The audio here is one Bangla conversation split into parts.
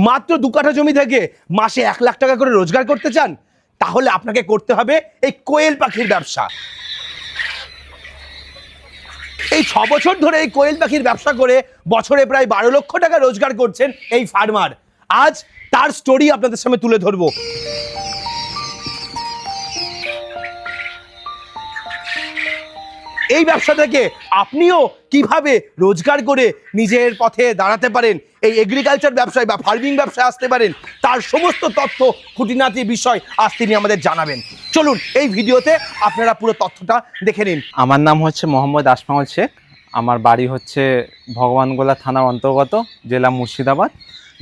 মাত্র 2 কাঠা জমি থেকে মাসে 1 লাখ টাকা করে রোজগার করতে চান, তাহলে আপনাকে করতে হবে এই কোয়েল পাখির ব্যবসা। এই 6 বছর ধরে এই কোয়েল পাখির ব্যবসা করে বছরে প্রায় 12 লক্ষ টাকা রোজগার করছেন এই ফার্মার। আজ তার স্টোরি আপনাদের সামনে তুলে ধরবো। এই ব্যবসা থেকে আপনিও কিভাবে রোজগার করে নিজের পথে দাঁড়াতে পারেন, এই এগ্রিকালচার ব্যবসায় বা ফার্মিং ব্যবসায় আসতে পারেন, তার সমস্ত তথ্য খুঁটিনাটি বিষয় আজ তিনি আমাদের জানাবেন। চলুন এই ভিডিওতে আপনারা পুরো তথ্যটা দেখে নিন। আমার নাম হচ্ছে মোহাম্মদ আশমাউল শেখ। আমার বাড়ি হচ্ছে ভগবানগোলা থানার অন্তর্গত, জেলা মুর্শিদাবাদ।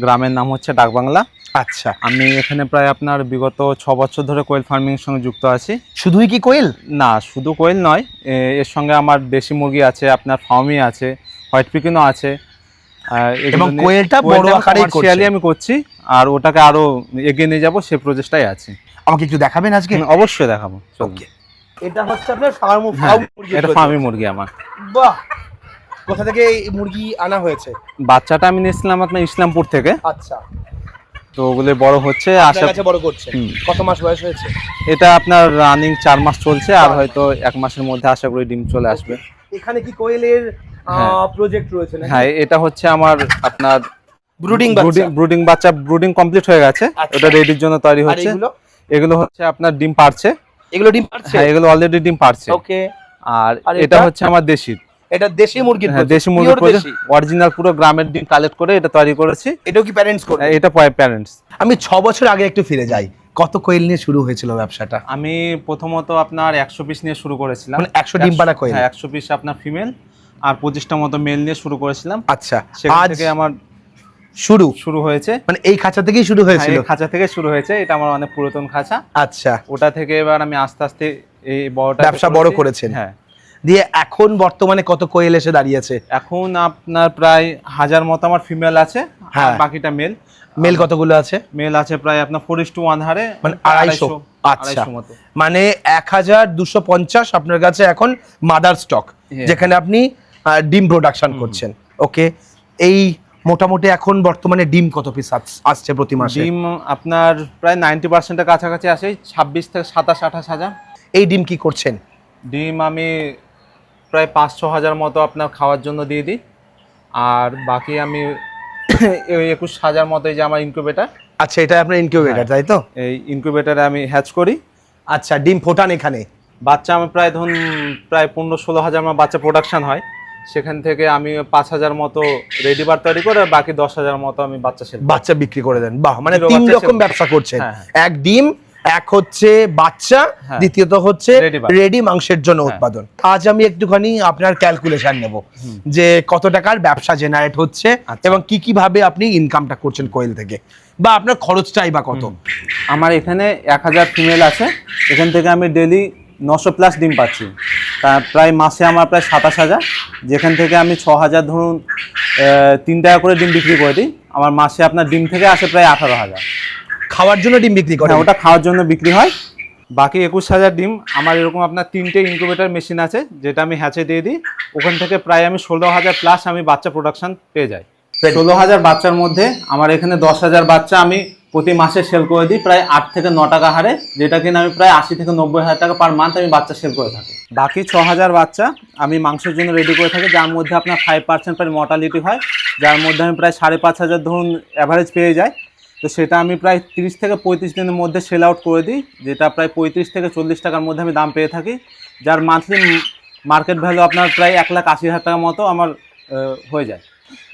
গ্রামের নাম হচ্ছে ডাকবাংলা। আচ্ছা, আমি এখানে প্রায় আপনার বিগত 6 বছর ধরে কোয়েল ফার্মিংয়ের সঙ্গে যুক্ত আছি। শুধুই কি কোয়েল? না, শুধু কোয়েল নয়, এর সঙ্গে আমার দেশি মুরগি আছে, আপনার ফার্মি আছে, হোয়াইট পিকিনও আছে। এবং কোয়েলটা বড় আকারে আমি করছি, আর ওটাকে আরো এগিয়ে নিয়ে যাবো, সেই প্রচেষ্টাই আছে। আমাকে একটু দেখাবেন আজকে? অবশ্যই দেখাবো। ওকে, এটা হচ্ছে আপনার এটা ফার্মি মুরগি আমার। বাহ, কোথা থেকে এই মুরগি আনা হয়েছে? বাচ্চাটা আমি নিয়েছিলাম আপনার ইসলামপুর থেকে। আচ্ছা, তো ওগুলো বড় হচ্ছে, আশা কাছে বড় করছে। কত মাস বয়স হয়েছে? এটা আপনার রানিং 4 মাস চলছে, আর হয়তো 1 মাসের মধ্যে আশা করি ডিম চলে আসবে। এখানে কি কোয়েলের প্রজেক্ট রয়েছে নাকি? হ্যাঁ, এটা হচ্ছে আমার আপনার ব্রুডিং বাচ্চা ব্রুডিং কমপ্লিট হয়ে গেছে। এটা রেডির জন্য তৈরি হচ্ছে। এগুলো হচ্ছে আপনার ডিম পারছে। এগুলো ডিম পারছে? হ্যাঁ, এগুলো অলরেডি ডিম পারছে। ওকে। আর এটা হচ্ছে আমার দেশি। এটা দেশি মুরগির? হ্যাঁ, দেশি মুরগির প্রজেক্ট, অরিজিনাল পুরো গ্রামের ডিম কালেক্ট করে এটা তৈরি করেছি। এটাও কি প্যারেন্টস করে? এটা প্যারেন্টস। আমি 6 বছর আগে একটু ফিরে যাই, কত কোয়েল নিয়ে শুরু হয়েছিল ব্যবসাটা? আমি প্রথমত আপনার 100 পিস নিয়ে শুরু করেছিলাম। মানে 100 ডিম পাড়া কোয়েল? হ্যাঁ, 100 পিস আপনার ফিমেল আর 25টা মতো মেল নিয়ে শুরু করেছিলাম। আচ্ছা, সেখান থেকে আমার শুরু হয়েছে। মানে এই খাঁচা থেকেই শুরু হয়েছিল? এই খাঁচা থেকে শুরু হয়েছে, এটা আমার অনেক পুরাতন খাঁচা। আচ্ছা, ওটা থেকে এবার আমি আস্তে আস্তে এই ব্যবসা বড় করেছেন। হ্যাঁ, দিয়ে এখন বর্তমানে কত কোয়েল এসে দাঁড়িয়েছে? এখন আপনার প্রায় 1000 মতো আমার ফিমেল আছে, আর বাকিটা মেল। মেল কতগুলো আছে? মেল আছে প্রায় আপনার 4:1 হারে, মানে 250। আচ্ছা, মানে 1250 আপনার কাছে এখন মাদার স্টক, যেখানে আপনি ডিম প্রোডাকশন করছেন। ওকে, এই মোটামুটি এখন বর্তমানে ডিম কত পিস আসছে প্রতি মাসে? ডিম আপনার প্রায় 90% এর কাছাকাছি আসে, 26 থেকে 27-28 হাজার। এই ডিম কি করছেন? ডিম আমি প্রায় 5-6 হাজার মতো আপনার খাওয়ার জন্য দিয়ে দিই, আর বাকি আমি 21 হাজার মতো যে আমার ইনকিউবেটর। আচ্ছা, এটা আপনার ইনকিউবেটর, তাই তো? এই ইনকিউবেটরে আমি হ্যাচ করি। আচ্ছা, ডিম ফোটান এখানে? বাচ্চা আমি প্রায় ধরুন প্রায় 15-16 হাজার আমার বাচ্চা প্রোডাকশন হয়। সেখান থেকে আমি 5 হাজার মতো রেডি বার তৈরি করে, বাকি 10 হাজার মতো আমি বাচ্চা বিক্রি করে দেন। বাহ, মানে 3 রকম ব্যবসা করছেন। এক ডিম, এক হচ্ছে বাচ্চা, দ্বিতীয়ত হচ্ছে রেডি মাংসের জন্য উৎপাদন। আজ আমি একটুখানি আপনার ক্যালকুলেশন নেব যে কত টাকার ব্যবসা জেনারেট হচ্ছে এবং কি কিভাবে আপনি ইনকামটা করছেন কোয়েল থেকে, বা আপনার খরচটাই বা কত। আমার এখানে 1000 ফিমেল আছে, এখান থেকে আমি ডেলি 900 প্লাস ডিম পাচ্ছি। তা প্রায় মাসে আমার প্রায় 27,000, যেখান থেকে আমি 6,000 ধরুন 3 টাকা করে ডিম বিক্রি করে দিই। আমার মাসে আপনার ডিম থেকে আসে প্রায় 18,000। খাওয়ার জন্য ডিম বিক্রি করে? ওটা খাওয়ার জন্য বিক্রি হয়। বাকি 21,000 ডিম আমার এরকম আপনার 3টে ইনকিউবেটর মেশিন আছে, যেটা আমি হ্যাচে দিয়ে দিই। ওখান থেকে প্রায় আমি 16,000 প্লাস আমি বাচ্চা প্রোডাকশন পেয়ে যাই। 16,000 বাচ্চার মধ্যে আমার এখানে 10,000 বাচ্চা আমি প্রতি মাসে সেল করে দিই প্রায় 8 থেকে 9 টাকা হারে, যেটা কিনা আমি প্রায় 80 থেকে 90 হাজার টাকা পার মান্থ আমি বাচ্চা সেল করে থাকি। বাকি 6,000 বাচ্চা আমি মাংসের জন্য রেডি করে থাকি, যার মধ্যে আপনার 5% প্রায় মর্টালিটি হয়, যার মধ্যে আমি প্রায় 5,500 ধরুন অ্যাভারেজ পেয়ে যাই। তো সেটা আমি প্রায় 30 থেকে 35 দিনের মধ্যে সেল আউট করে দিই, যেটা প্রায় 35 থেকে 40 টাকার মধ্যে আমি দাম পেয়ে থাকি, যার মান্থলি মার্কেট ভ্যালু আপনার প্রায় 1,80,000 টাকা মতো আমার হয়ে যায়।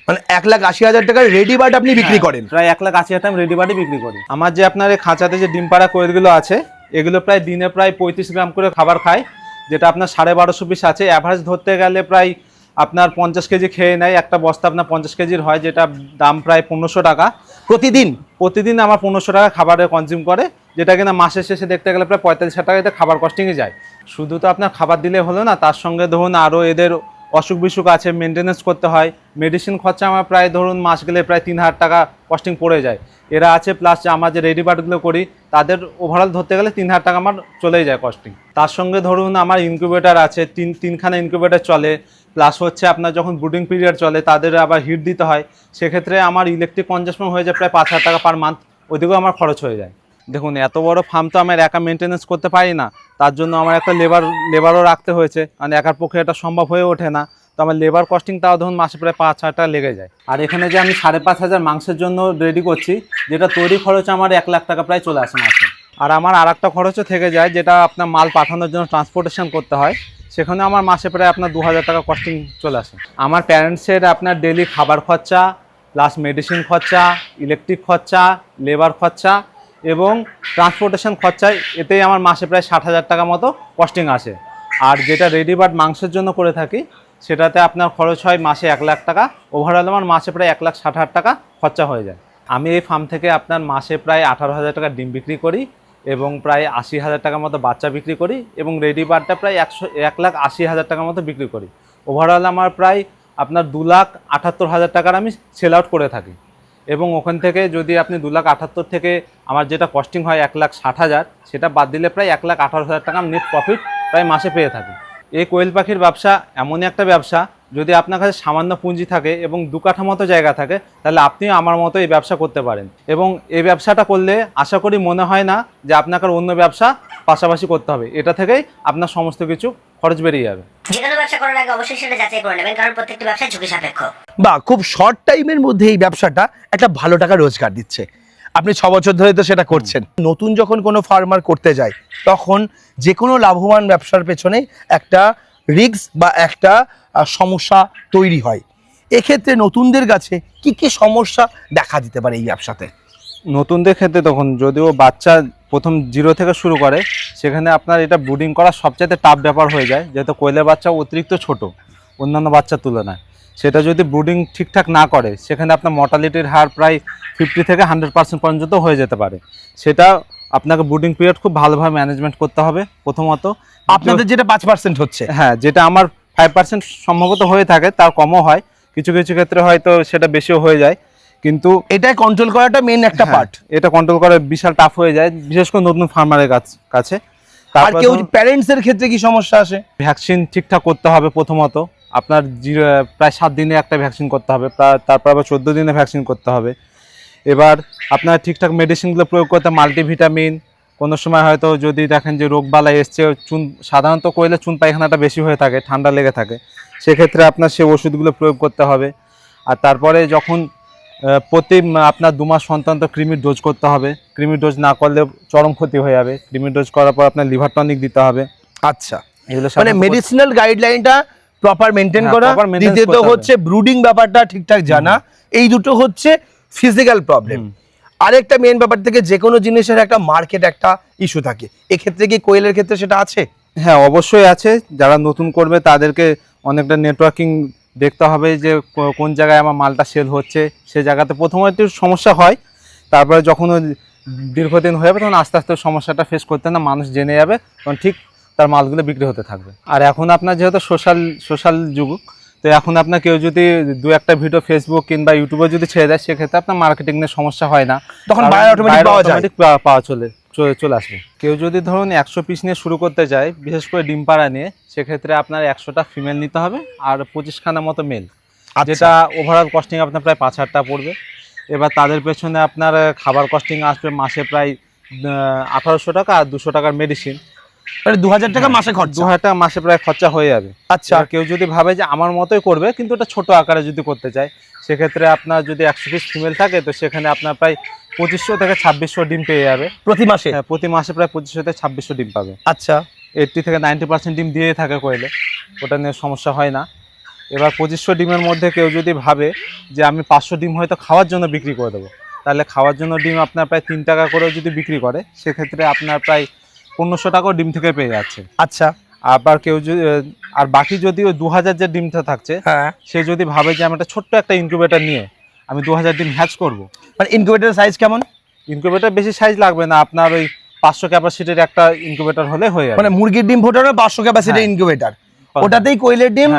মানে 1,80,000 টাকার রেডি বার্ড আপনি বিক্রি করেন? প্রায় 1,80,000 টাকা রেডি বার্ডই বিক্রি করি। আমার যে আপনার এই খাঁচাতে যে ডিম পাড়া কোয়েলগুলো আছে, এগুলো প্রায় দিনে প্রায় 35 গ্রাম করে খাবার খায়, যেটা আপনার 1250 পিস আছে। অ্যাভারেজ ধরতে গেলে প্রায় আপনার 50 কেজি খেয়ে নেয়। একটা বস্তা আপনার 50 কেজির হয়, যেটা দাম প্রায় 1500 টাকা প্রতিদিন আমার 1500 টাকা খাবারে কনজিউম করে, যেটা কিনা মাসের শেষে দেখতে গেলে প্রায় 45,000 টাকাতে খাবার কস্টিংয়ে যায়। শুধু তো আপনার খাবার দিলে হলো না, তার সঙ্গে ধরুন আরও এদের অসুখ বিসুখ আছে, মেনটেনেন্স করতে হয়। মেডিসিন খরচা আমার প্রায় ধরুন মাস গেলে প্রায় 3,000 টাকা কস্টিং পড়ে যায়। এরা আছে প্লাস আমার যে রেডি বার্ডগুলো করি, তাদের ওভারঅল ধরতে গেলে 3,000 টাকা আমার চলেই যায় কস্টিং। তার সঙ্গে ধরুন আমার ইনকিউবেটর আছে, তিনখানা ইনকিউবেটর চলে, প্লাস হচ্ছে আপনার যখন ব্রুডিং পিরিয়ড চলে তাদের আবার হিট দিতে হয়, সেক্ষেত্রে আমার ইলেকট্রিক কনজাম্পশন হয়ে যায় প্রায় 5,000 টাকা পার মান্থ, ওইদিকেও আমার খরচ হয়ে যায়। দেখুন এত বড় ফার্ম তো আমার একা মেনটেনেন্স করতে পারি না, তার জন্য আমার একটা লেবারও রাখতে হয়েছে, কারণ একার পক্ষে এটা সম্ভব হয়ে ওঠে না। তো আমার লেবার কস্টিংটাও ধরুন মাসে প্রায় 5,000 টাকা লেগে যায়। আর এখানে যে আমি 5,500 মাংসের জন্য রেডি করছি, যেটা তৈরি খরচ আমার 1 লাখ টাকা প্রায় চলে আসে মাসে। আর আমার আর একটা খরচও থেকে যায়, যেটা আপনার মাল পাঠানোর জন্য ট্রান্সপোর্টেশন করতে হয়, সেখানে আমার মাসে প্রায় আপনার 2,000 টাকা কস্টিং চলে আসে। আমার প্যারেন্টসের আপনার ডেলি খাবার খরচা, প্লাস মেডিসিন খরচা, ইলেকট্রিক খরচা, লেবার খরচা এবং ট্রান্সপোর্টেশন খরচায়, এতেই আমার মাসে প্রায় 60,000 টাকা মতো কস্টিং আসে। আর যেটা রেডি বার্ড মাংসের জন্য করে থাকি, সেটাতে আপনার খরচ হয় মাসে 1 লাখ টাকা। ওভারঅল আমার মাসে প্রায় 1,60,000 টাকা খরচা হয়ে যায়। আমি এই ফার্ম থেকে আপনার মাসে প্রায় 18,000 টাকা ডিম বিক্রি করি এবং প্রায় 80,000 টাকার মতো বাচ্চা বিক্রি করি এবং রেডি বার্ডটা প্রায় 1,80,000 টাকার মতো বিক্রি করি। ওভারঅল আমার প্রায় আপনার 2,78,000 টাকার আমি সেল আউট করে থাকি। এবং ওখান থেকে যদি আপনি 2,78,000 থেকে আমার যেটা কস্টিং হয় 1,60,000, সেটা বাদ দিলে প্রায় 1,18,000 টাকা নেট প্রফিট প্রায় মাসে পেয়ে থাকি। এই কোয়েল পাখির ব্যবসা এমনই একটা ব্যবসা, যদি আপনার কাছে সামান্য পুঁজি থাকে এবং 2 কাঠা মতো জায়গা থাকে, তাহলে আপনিও আমার মতো এই ব্যবসা করতে পারেন। এবং এই ব্যবসাটা করলে আশা করি মনে হয় না যে আপনাকে অন্য ব্যবসা পাশাপাশি করতে হবে, এটা থেকেই আপনার সমস্ত কিছু খরচ বেরিয়ে যাবে। যে কোনো ব্যবসা করার আগে অবশ্যই সেটা যাচাই করে নেবেন, কারণ প্রত্যেকটি ব্যবসা ঝুঁকি সাপেক্ষ। বা খুব শর্ট টাইমের মধ্যে এই ব্যবসাটা একটা ভালো টাকা রোজগার দিচ্ছে। আপনি 6 বছর ধরে তো সেটা করছেন। নতুন যখন কোনো ফার্মার করতে যায়, তখন যে কোনো লাভবান ব্যবসার পেছনে একটা রিস্ক বা একটা সমস্যা তৈরি হয়। এক্ষেত্রে নতুনদের কাছে কি কি সমস্যা দেখা দিতে পারে এই ব্যবসাতে? নতুনদের ক্ষেত্রে তখন যদিও বাচ্চা প্রথম 0 থেকে শুরু করে, সেখানে আপনার এটা ব্রুডিং করা সবচাইতে টাফ ব্যাপার হয়ে যায়, যেহেতু কোয়েলের বাচ্চা অতিরিক্ত ছোট অন্যান্য বাচ্চার তুলনায়। সেটা যদি ব্রুডিং ঠিকঠাক না করে, সেখানে আপনার মর্টালিটির হার প্রায় 50 থেকে 100% পর্যন্ত হয়ে যেতে পারে। সেটা আপনাকে ব্রুডিং পিরিয়ড খুব ভালোভাবে ম্যানেজমেন্ট করতে হবে প্রথমত। আপনাদের যেটা 5% হচ্ছে, হ্যাঁ, যেটা আমার 5% সম্ভবত হয়ে থাকে, তার কমও হয়, কিছু কিছু ক্ষেত্রে হয়তো সেটা বেশিও হয়ে যায়, কিন্তু এটাই কন্ট্রোল করাটা মেন একটা পার্ট। এটা কন্ট্রোল করা বিশাল টাফ হয়ে যায়, বিশেষ করে নতুন ফার্মারের কাছে। আর কেউ প্যারেন্টস এর ক্ষেত্রে কি সমস্যা আসে? ভ্যাকসিন ঠিকঠাক করতে হবে প্রথমত। আপনার প্রায় 7 দিনে একটা ভ্যাকসিন করতে হবে, তারপর আবার 14 দিনে ভ্যাকসিন করতে হবে। এবার আপনার ঠিকঠাক মেডিসিনগুলো প্রয়োগ করতে, মাল্টিভিটামিন, কোনো সময় হয়তো যদি দেখেন যে রোগবালাই এসছে, সাধারণত কোয়েলে চুন পায়খানাটা বেশি হয়ে থাকে, ঠান্ডা লেগে থাকে, সেক্ষেত্রে আপনার সেই ওষুধগুলো প্রয়োগ করতে হবে। আর তারপরে যখন প্রতি আপনার 2 মাস অন্তর কৃমির ডোজ করতে হবে। কৃমির ডোজ না করলে চরম ক্ষতি হয়ে যাবে। কৃমির ডোজ করার পর আপনার লিভার টনিক দিতে হবে। আচ্ছা, মানে মেডিসিনাল গাইডলাইনটা প্রপার মেনটেন করা, দ্বিতীয়ত হচ্ছে ব্রুডিং ব্যাপারটা ঠিকঠাক জানা, এই দুটো হচ্ছে ফিজিক্যাল প্রবলেম। আরেকটা মেন ব্যাপার থেকে যে কোনো জিনিসের একটা মার্কেট, একটা ইস্যু থাকে, এক্ষেত্রে কি কোয়েলের ক্ষেত্রে সেটা আছে? হ্যাঁ, অবশ্যই আছে। যারা নতুন করবে তাদেরকে অনেকটা নেটওয়ার্কিং দেখতে হবে, যে কোন জায়গায় আমার মালটা সেল হচ্ছে। সে জায়গাতে প্রথমে একটু সমস্যা হয়, তারপরে যখন দীর্ঘদিন হয়ে যাবে তখন আস্তে আস্তে সমস্যাটা ফেস করতে না মানুষ জেনে যাবে, তখন ঠিক তার মালগুলো বিক্রি হতে থাকবে। আর এখন আপনার যেহেতু সোশ্যাল যুগ, তো এখন আপনার কেউ যদি 2-1টা ভিডিও ফেসবুক কিংবা ইউটিউবে যদি ছেড়ে দেয়, সেক্ষেত্রে আপনার মার্কেটিং এর সমস্যা হয় না, তখন অটোমেটিক পাওয়া চলে আসবে। কেউ যদি ধরুন 100 পিস নিয়ে শুরু করতে চায়, বিশেষ করে ডিম পাড়া নিয়ে, সেক্ষেত্রে আপনার 100টা ফিমেল নিতে হবে আর 25খানা মতো মেল, যেটা ওভারঅল কস্টিং আপনার প্রায় 5,000 টাকা পড়বে। এবার তাদের পেছনে আপনার খাবার কস্টিং আসবে মাসে প্রায় 1,800 টাকা আর 200 টাকার মেডিসিন, মানে 2,000 টাকা মাসে খরচা। 2,000 টাকা মাসে প্রায় খরচা হয়ে যাবে। আচ্ছা, কেউ যদি ভাবে যে আমার মতোই করবে কিন্তু এটা ছোট আকারে যদি করতে চায়, সেক্ষেত্রে আপনার যদি 100 পিস ফিমেল থাকে, তো সেখানে আপনার প্রায় 2500 থেকে 2600 ডিম পেয়ে যাবে প্রতি মাসে। হ্যাঁ, প্রতি মাসে প্রায় 2500 থেকে 2600 ডিম পাবে। আচ্ছা, 80 থেকে 90% ডিম দিয়ে থাকে কোয়েলে, ওটা নিয়ে সমস্যা হয় না। এবার 2500 ডিমের মধ্যে কেউ যদি ভাবে যে আমি 500 ডিম হয়তো খাওয়ার জন্য বিক্রি করে দেবো, তাহলে খাওয়ার জন্য ডিম আপনার প্রায় 3 টাকা করেও যদি বিক্রি করে, সেক্ষেত্রে আপনার প্রায় 1500 টাকাও ডিম থেকে পেয়ে যাচ্ছে। আচ্ছা, আবার কেউ যদি আর বাকি যদি ওই 2000 যে ডিমটা থাকছে, সে যদি ভাবে যে আমি একটা ছোট্ট একটা ইনকিউবেটর নিয়ে আমি 2000 ডিম হ্যাচ করবো, মানে ইনকিউবেটরের সাইজ কেমন? ইনকিউবেটর বেশি সাইজ লাগবে না, আপনার ওই 500 ক্যাপাসিটির একটা ইনকিউবেটর হলে হয়ে যাবে। মানে মুরগির ডিম ফোটানো 500 ক্যাপাসিটির ইনকিউবেটর, ওটাতেই কোয়েলের ডিম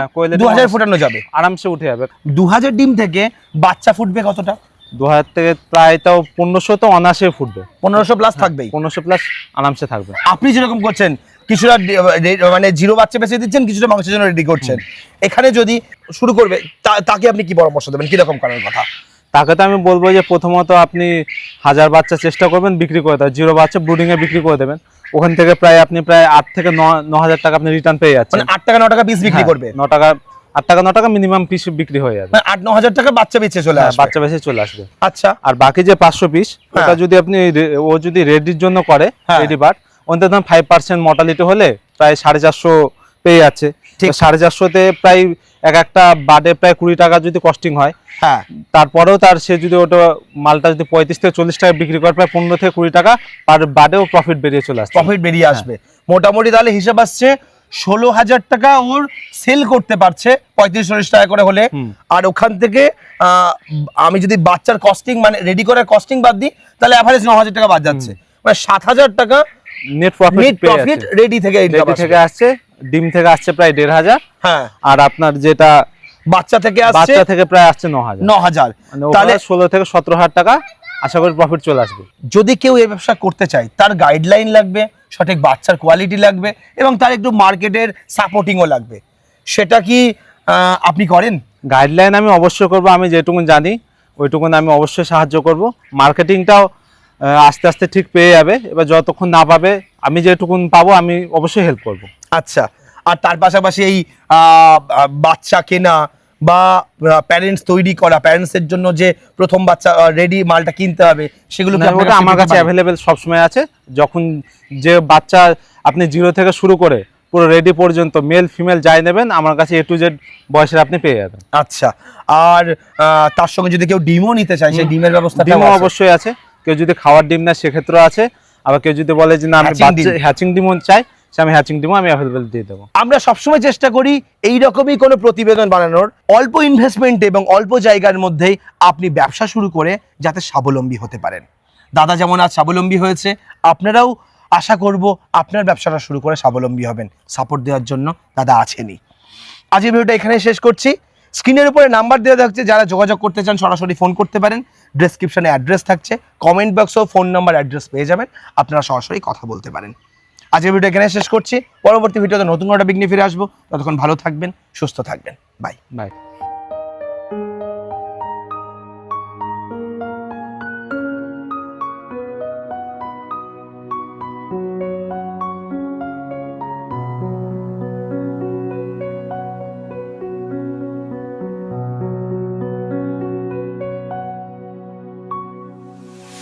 2000 ফোটানো যাবে, আরামসে উঠে যাবে। 2000 ডিম থেকে বাচ্চা ফুটবে কতটা? 2000 থেকে প্রায় তাও 1500 তো অনায়াসে ফুটবে, 1500 প্লাস থাকবেই, 1500 প্লাস আরামসে থাকবে। আপনি যেরকম করছেন কিছুটা মানে জিরো বাচ্চা বেঁচে দিচ্ছেন, কিছুটা মাংসের জন্য রেডি করছেন। এখানে যদি শুরু করবে তাকে আপনি কি পরামর্শ দেবেন, কিরকম করার কথা? তাকে তো আমি বলবো যে প্রথমত আপনি 1000 বাচ্চা চেষ্টা করবেন বিক্রি করে দেওয়ার, জিরো বাচ্চা ব্রুডিং এ বিক্রি করে দেবেন। ওখান থেকে প্রায় 8 থেকে 9,000 টাকা আপনি রিটার্ন পেয়ে যাচ্ছেন। মানে 8 টাকা 9 টাকা পিস বিক্রি করবে? 8 টাকা 9 টাকা মিনিমাম পিস বিক্রি হয়ে যাবে। মানে 8-9 হাজার টাকা বাচ্চা বেঁচে চলে আসবে। বাচ্চা বেঁচে চলে আসবে। আচ্ছা, আর বাকি যে 500 পিস, ওটা যদি আপনি ও যদি রেডির জন্য করে, রেডি বার্ড, অন্তত 5% মর্টালিটি হলে প্রায় 450 পেয়ে যাচ্ছে। 450 তে প্রায় একটা বার্ডে প্রায় 20 টাকা যদি কস্টিং হয়, হ্যাঁ, তারপরেও তার সে যদি ওটা মালটা যদি 35 থেকে 40 টাকা বিক্রি করে, প্রায় 15 থেকে 20 টাকা পার বার্ডেও প্রফিট বেরিয়ে চলে আসছে। প্রফিট বেরিয়ে আসবে মোটামুটি। তাহলে হিসাব আসছে 16,000 টাকা ওর সেল করতে পারছে 35-40 টাকা করে হলে। আর ওখান থেকে আমি যদি বাচ্চার কস্টিং মানে রেডি করার কস্টিং বাদ দিই, তাহলে এভারেজ 9,000 টাকা বাদ যাচ্ছে। মানে 7,000 টাকা নেট প্রফিট রেডি থেকে আসছে। ডিম থেকে আসছে প্রায় 1,500। হ্যাঁ, আর আপনার যেটা বাচ্চা থেকে প্রায় আসছে 9,000। তাহলে 16 থেকে 17,000 টাকা আশা করি প্রফিট চলে আসবে। যদি কেউ এই ব্যবসা করতে চায়, তার গাইডলাইন লাগবে, সঠিক বাচ্চার কোয়ালিটি লাগবে, এবং তার একটু মার্কেটের সাপোর্টিংও লাগবে। সেটা কি আপনি করেন? গাইডলাইন আমি অবশ্যই করব, আমি যেটুকু জানি ওইটুকুন আমি অবশ্যই সাহায্য করব। মার্কেটিংটাও আস্তে আস্তে ঠিক পেয়ে যাবে। এবার যতক্ষণ না পাবে, আমি যেটুকুন পাবো আমি অবশ্যই হেল্প করব। আচ্ছা, আর তার পাশাপাশি এই বাচ্চা কেনা বা প্যারেন্টস তৈরি করা, প্যারেন্টসের জন্য যে প্রথম বাচ্চা রেডি মালটা কিনতে হবে, সেগুলো আমার কাছে অ্যাভেলেবেল সবসময় আছে। যখন যে বাচ্চা আপনি 0 থেকে শুরু করে পুরো রেডি পর্যন্ত মেল ফিমেল যাই নেবেন, আমার কাছে A to Z বয়সের আপনি পেয়ে যাবেন। আচ্ছা, আর তার সঙ্গে যদি কেউ ডিমও নিতে চায়, সেই ডিমের ব্যবস্থা অবশ্যই আছে। কেউ যদি খাওয়ার ডিম না, সেক্ষেত্রে আছে। আবার কেউ যদি বলে যে না আমি হ্যাচিং ডিমও চাই, আমি হ্যাচিং ডিমও আমি অ্যাভেলেবল দিয়ে দেবো। আমরা সবসময় চেষ্টা করি এই রকমই কোনো প্রতিবেদন বানানোর, অল্প ইনভেস্টমেন্ট এবং অল্প জায়গার মধ্যেই আপনি ব্যবসা শুরু করে যাতে স্বাবলম্বী হতে পারেন। দাদা যেমন আজ স্বাবলম্বী হয়েছে, আপনারাও আশা করব আপনার ব্যবসাটা শুরু করে স্বাবলম্বী হবেন। সাপোর্ট দেওয়ার জন্য দাদা আছেনই। আজকের ভিডিওটা এখানে শেষ করছি। স্ক্রিনের উপরে নাম্বার দেওয়া থাকছে, যারা যোগাযোগ করতে চান সরাসরি ফোন করতে পারেন। ডেসক্রিপশনে অ্যাড্রেস থাকছে, কমেন্ট বক্সেও ফোন নাম্বার অ্যাড্রেস পেয়ে যাবেন, আপনারা সরাসরি কথা বলতে পারেন। আজকের ভিডিও এখানে শেষ করছি। পরবর্তী ভিডিওতে নতুন একটা বিঘ্নে ফিরে আসবো। ততক্ষণ ভালো থাকবেন, সুস্থ থাকবেন। বাই।